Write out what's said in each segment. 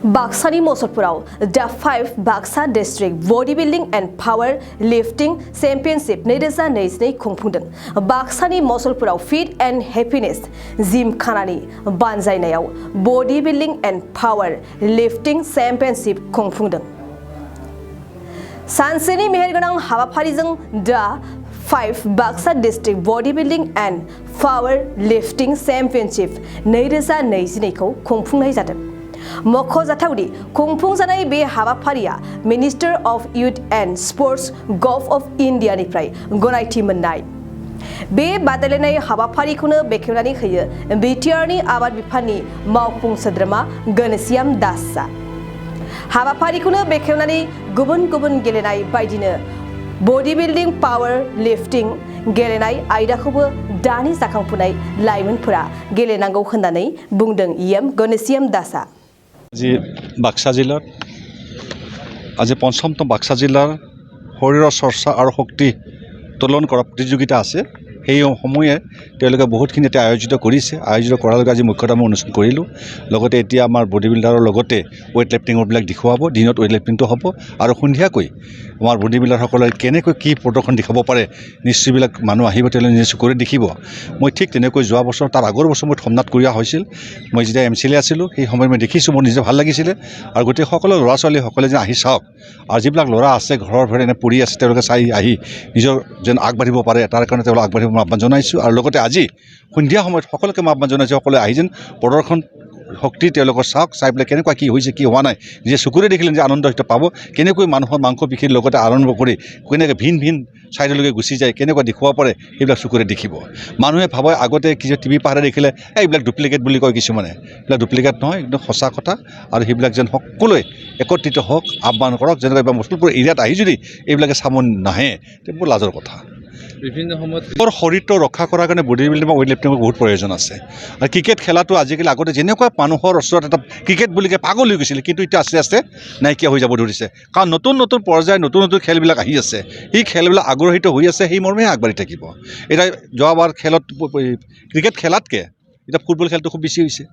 Baksani Mosolpurao, the 5 Baksa District Bodybuilding and Power Lifting Championship Nedesa Nesne Kongpundan. Baksani Mosolpurao Fit and Happiness Zim Kanani Banzainayao Bodybuilding and Power Lifting Championship Kongpundan. Sanseni Meherganang Havaparizang the 5 Baksa District Bodybuilding and Power Lifting Championship Nedesa Nesneko Kongpunai Zatem. Mokozataudi, Kungpung Zanai be Havaparia, Minister of Youth and Sports, Gulf of India Niprai, Gonaiti Manai. Be Badalenai Havapari Kuna Bekunani Haya, and Bitiarni Abad Bipani, Maupung Sadrama, Ganesiam Dasa. Havapari Kuna Bekunani, Gubun Gelenai by dinner. Bodybuilding, power, lifting, Gelenai, Idaho, Dani Sakampunai, Lyman Pura, Gelenango Handanai, Bungdang Yem, Ganesiam Dasa. আজি বাক্সা জিলাৰ আজি পঞ্চমতম বাক্সা জিলাৰ শৰীৰৰ চৰ্চা আৰু শক্তি তোলন কৰা প্ৰতিযোগিতা আছে সেই সময়ে তেওঁলোকে বহুতখিনি আয়োজিত কৰিছে আয়োজিত কৰাৰ লগে আজি মুখ্যতম অনুষ্ঠান কৰিলো লগতে এতিয়া আমাৰ বডি বিল্ডাৰৰ লগতে ওয়েট লিফটিংৰ বিলাক দেখুৱাব দিনত ওয়েট লিফটিংটো হ'ব আৰু সন্ধিয়াকৈ আমাৰ বডি বিল্ডাৰ সকলে কেনেকৈ কি প্ৰদৰ্শন দেখাব পাৰে নিশ্চয়বিলাক মানুহ আহিব তেওঁলোকে নিজে কৰি দেখিব মই ঠিক তেনেকৈ যোৱা বছৰ তাৰ আগৰ বছৰ মই থমনাত কৰিয়া হৈছিল মই যেতিয়া এমচিএল আছিলো সেই সময়ত মই দেখিছো মোৰ নিজে ভাল লাগিছিল আৰু গোটেই সকলো ল'ৰা ছোৱালী সকলে যে আহি চাওক আৰু যিবিলাক ল'ৰা আছে ঘৰৰ ঘৰে এনে পৰি আছে তেওঁলোকে চাই আহি নিজৰ যেন আগবাঢ়িব পাৰে তাৰ কাৰণে তেওঁলোক আগবাঢ়িব আহ্বান জনাইছো আৰু লগতে আজি সন্ধিয়া সময়ত সকলোকে আহ্বান জনাইছো সকলে আহি যেন প্ৰদৰ্শন শক্তি তেওঁলোকৰ চাওক চাই পেলাই কেনেকুৱা কি হৈছে কি হোৱা নাই যে চকুৰে দেখিলে যে আনন্দ এটা পাব কেনেকৈ মানুহৰ মাংস বিক্ৰীৰ লগতে আৰম্ভ কৰি কেনেকৈ ভিন চাইডলৈকে গুচি যায় কেনেকুৱা দেখুৱাব পাৰে সেইবিলাক চকুৰে দেখিব মানুহে ভাবে আগতে কি টিভি পাহাৰে দেখিলে এইবিলাক ডুপ্লিকেট বুলি কয় কিছুমানে এইবিলাক ডুপ্লিকেট নহয় একদম সঁচা কথা আৰু সেইবিলাক যেন সকলোৱে একত্ৰিত হওক আহ্বান কৰক যেনেকৈ মুছলপুৰ এৰিয়াত আহি যদি এইবিলাকে চামন নাহে তেবোৰ লাজৰ কথা বিভিন্ন সময়ত শৰীৰটো ৰক্ষা কৰাৰ কাৰণে বডি বিল্ডিং বা ওয়েট লিফটিংৰ বহুত প্ৰয়োজন আছে আৰু ক্ৰিকেট খেলাটো আজিকালি আগতে যেনেকুৱা মানুহৰ ওচৰত এটা ক্ৰিকেট বুলিকে পাগল হৈ গৈছিল কিন্তু এতিয়া আস্তে আস্তে নাইকিয়া হৈ যাব ধৰিছে কাৰণ নতুন পৰ্যায় নতুন খেলবিলাক আহি আছে এই খেলবিলাক আগ্ৰহিত হৈ আছে সেই মৰ্মে আগবাঢ়ি থাকিব এটা যোৱাবাৰ খেলত ক্ৰিকেট খেলাতকে এটা ফুটবল খেলটো খুব বেছি হৈছে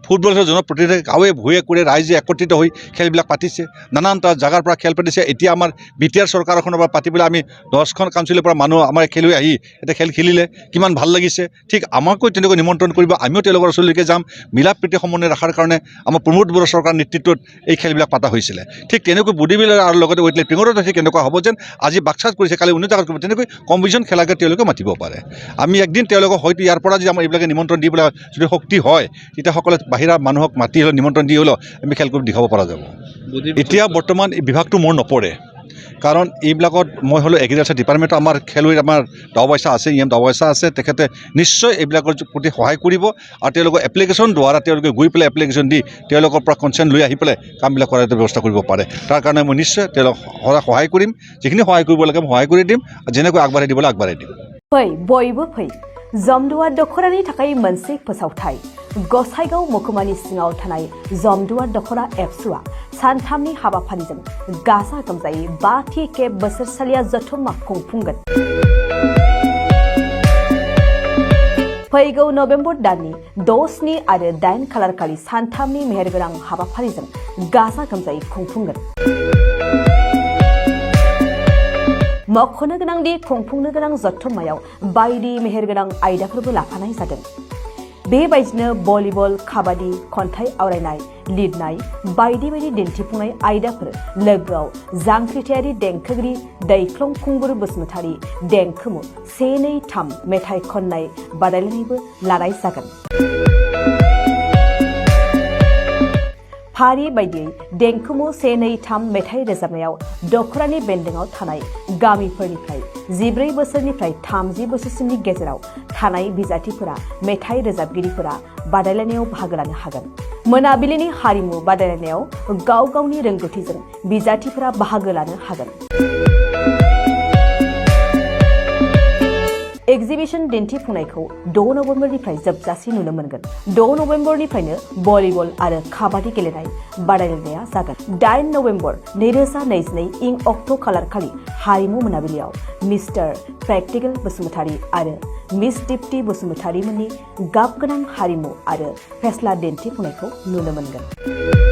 ফুটবল খেলৰ জনপ্ৰতিনিধি গাঁৱে ভূঞে কৰি ৰাইজে একত্ৰিত হৈ খেলবিলাক পাতিছে নানানটা জাগাৰ পৰা খেল পাতিছে এতিয়া আমাৰ বিটিআৰ চৰকাৰখনৰ পৰা পাতিবলৈ আমি 10খন কাউন্সিলৰ পৰা মানুহ আমাৰ খেলুৱৈ আহি এটা খেল খেলিলে কিমান ভাল লাগিছে ঠিক আমাকো তেনেকৈ নিমন্ত্ৰণ কৰিব আমিও তেওঁলোকৰ ওচৰলৈকে যাম মিলা প্ৰীতি সমন্বয় ৰাখাৰ কাৰণে আমাৰ প্ৰমোদ বড়ো চৰকাৰ নেতৃত্বত এই খেলবিলাক পাতা হৈছিল ঠিক তেনেকৈ বডি বিল্ডাৰ আৰু লগতে ওয়েট লিফটিঙৰো ঠিক কেনেকুৱা হ'ব যেন আজি বাক্সাত কৰিছে কালি উন্নত জাগাত কৰিব তেনেকৈ কম্পিটিশ্যন খেলাকে তেওঁলোকে মাতিব পাৰে আমি একদিন তেওঁলোকক হয়তো ইয়াৰ পৰা যদি আমাৰ এইবিলাকে নিমন্ত্ৰণ দি পেলাই যদি শক্তি হয় তেতিয়া সকলে বাহিৰা মানুহক মাতি হলে নিমন্ত্ৰণ দি হলো আমি খেল কৰি দেখাব পৰা যাব এতিয়া বৰ্তমান এই বিভাগটো মোৰ নপৰে কাৰণ এইবিলাকত মই হলো এগ্ৰিকালচাৰ ডিপাৰ্টমেণ্ট আমাৰ খেলুৱৈ আমাৰ দাওবাইছা আছে দাওবাইছা আছে তেখেতে নিশ্চয় এইবিলাকৰ প্ৰতি সহায় কৰিব আৰু তেওঁলোকৰ এপ্লিকেশ্যন দ্বাৰা তেওঁলোকে গৈ পেলাই এপ্লিকেশ্যন দি তেওঁলোকৰ পৰা কনচেণ্ট লৈ আহি পেলাই কামবিলাক কৰাৰ ব্যৱস্থা কৰিব পাৰে তাৰ কাৰণে মই নিশ্চয় তেওঁলোক সহায় কৰিম যিখিনি সহায় কৰিব লাগে মই সহায় কৰি দিম আৰু যেনেকৈ আগবাঢ়াই দিবলৈ আগবাঢ়াই দিম বয়বো ফै জমদুৱা দখৰাनि थाखाय मोनसे फोसावथाय गसाइगाव महकुमानि सिङाव थानाय जमदुवा दखरा एबसुआ सानथामनि हाबाफारिजों गाजा गोमजायै 5थि खेब बोसोरसालिया जथुम्मा खुंफुंगोन फैगौ नभेम्बर दाननि 6 स्नि आरो 8 खालारखालि सानथामनि मेहेरगोनां हाबाफारिजों गाजा गोमजायै खुंफुंगोन मख'नो गोनांदि खुंफुंनो गोनां जथुम्मायाव बायदि मेहेरगोनां आयदाफोरबो लाफानाय जादों बेबायदिनो भलिबल काबादि खन्थाइ आवरायनाय लिरनाय बायदि दिन्थिफुंनाय आयदाफोर लोगोआव जांख्रिथायारि देंखोगिरि दैख्लं खुंगुर बसुमतारी देंखोमु 1 2 3 मेथाइ खननाय बादायलायनायबो लानाय जागोन फारि बायदियै देंखोमु 1 2 3 मेथाइ रोजाबनायाव दखरानि बेन्दोंआव थानाय गामिफोरनिफ्राय 14 बोसोरनिफ्राय 30 बोसोरसिमनि गेजेराव थानाय बिजाथिफोरा मेथाइ रोजाबगिरिफोरा बादायलायनायाव बाहागो लानो हागोन मोनाबिलिनि हारिमु बादायलायनायाव गाव गावनि रोंगौथिजों बिजाथिफोरा बाहागो लानो हागोन एक्जिबिशन दिन्थिफुंनायखौ 6 नभेम्बरनिफ्राय जोबजासिम नुनो मोनगोन 6 नभेम्बरनिफ्रायनो भलिबल आरो काबादि गेलेनाय बादायलायनाया जागोन 8 नभेम्बर 2022 इं अक्ट' खालारखालि हारिमु मोनाबिलियाव मिस्टार प्रेक्टिकल बसुमतारी आरो मिस दीप्ति बसुमतारी मोननि गाबगोनां हारिमु आरो फेस्ला दिन्थिफुंनायखौ नुनो मोनगोन